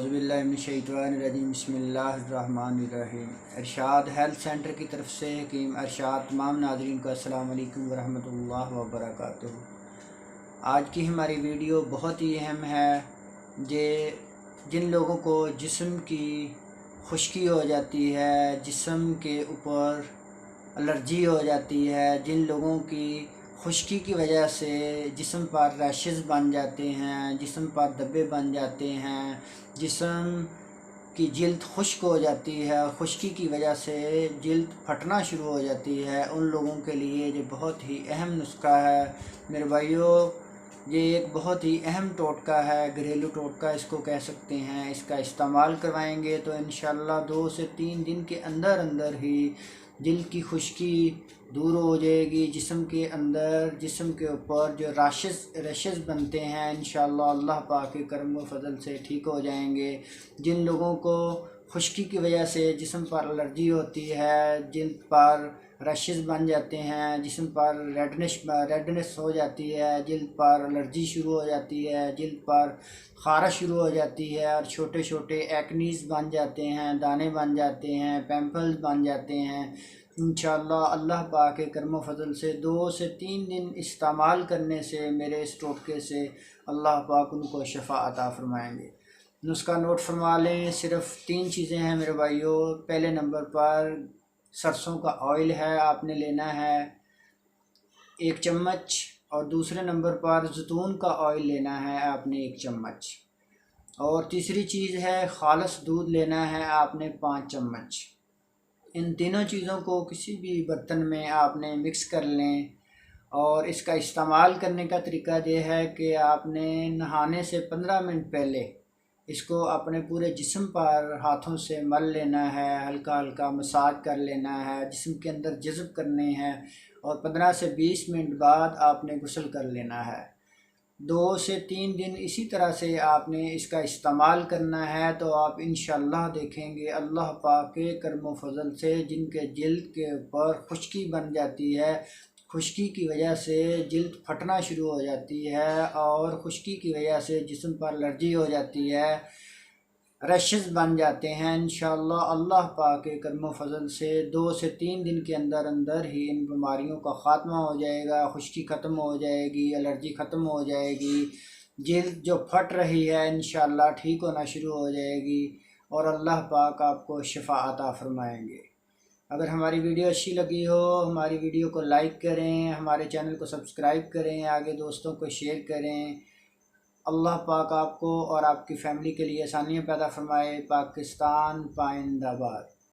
औज़ुबिल्लाहि मिनश्शैतानिर्रजीम बिस्मिल्लाहिर्रहमानिर्रहीम। इरशाद health centre की तरफ से हकीम इरशाद तमाम नाज़रीन को अस्सलाम वालेकुम वरहमतुल्लाहि वबरकातुहू। आज की हमारी वीडियो बहुत ही अहम है। जिन लोगों को जिस्म की खुश्की हो जाती है, जिस्म के ऊपर एलर्जी हो जाती है, जिन लोगों की खुश्की की वजह से जिस्म पर रैशेस बन जाते हैं, जिस्म पर धब्बे बन जाते हैं, जिस्म की जिल्द खुश्क हो जाती है, खुश्की की वजह से जिल्द फटना शुरू हो जाती है, उन लोगों के लिए ये बहुत ही अहम नुस्खा है मेरे भाइयों। ये एक बहुत ही अहम टोटका है, घरेलू टोटका इसको कह सकते हैं। इसका इस्तेमाल करवाएंगे तो इंशाअल्लाह 2 से 3 दिन के अंदर अंदर ही जिल्द की खुश्की दूर हो जाएगी। जिस्म के अंदर, जिस्म के ऊपर जो रैशेस बनते हैं इंशाअल्लाह अल्लाह पाक के करम व फजल से ठीक हो जाएंगे। जिन लोगों को खुश्की की वजह से जिस्म पर एलर्जी होती है, जिल्द पर रैशेस बन जाते हैं, जिस्म पर रेडनेस हो जाती है, जिल्द पर एलर्जी शुरू हो जाती है, जिल्द पर खारश शुरू हो जाती है और छोटे छोटे एक्नीज़ बन जाते हैं, दाने बन जाते हैं, पिंपल्स बन जाते हैं। इंशाअल्लाह अल्लाह पाक के करम व फजल से 2 से 3 दिन इस्तेमाल करने से मेरे इस टोटके से अल्लाह पाक उनको शफा अता फरमाएंगे। नुस्खा नोट फरमा लें। सिर्फ़ 3 चीज़ें हैं मेरे भाइयों। पहले नंबर पर सरसों का ऑयल है, आपने लेना है 1 चम्मच, और दूसरे नंबर पर ज़ैतून का ऑयल लेना है आपने 1 चम्मच, और तीसरी चीज़ है खालिस दूध लेना है आपने 5 चम्मच। इन तीनों चीज़ों को किसी भी बर्तन में आपने मिक्स कर लें। और इसका इस्तेमाल करने का तरीका ये है कि आपने नहाने से 15 मिनट पहले इसको अपने पूरे जिस्म पर हाथों से मल लेना है, हल्का हल्का मसाज कर लेना है, जिस्म के अंदर जज़्ब करने हैं, और 15 से 20 मिनट बाद आपने गुस्ल कर लेना है। 2 से 3 दिन इसी तरह से आपने इसका इस्तेमाल करना है तो आप इंशाअल्लाह देखेंगे अल्लाह पाक के करम व फजल से जिनके जिल्द के ऊपर खुश्की बन जाती है, खुश्की की वजह से जिल्द फटना शुरू हो जाती है, और खुश्की की वजह से जिस्म पर एलर्जी हो जाती है, रैशेस बन जाते हैं, इंशाअल्लाह अल्लाह पाक के करम व फजल से 2 से 3 दिन के अंदर अंदर ही इन बीमारियों का ख़ात्मा हो जाएगा। खुश्की ख़त्म हो जाएगी, एलर्जी ख़त्म हो जाएगी, जिल्द जो फट रही है इंशाअल्लाह ठीक होना शुरू हो जाएगी, और अल्लाह पाक आपको शिफा अता फरमाएंगे। अगर हमारी वीडियो अच्छी लगी हो, हमारी वीडियो को लाइक करें, हमारे चैनल को सब्सक्राइब करें, आगे दोस्तों को शेयर करें। अल्लाह पाक आपको और आपकी फ़ैमिली के लिए आसानियाँ पैदा फरमाए। पाकिस्तान पाइंदाबाद।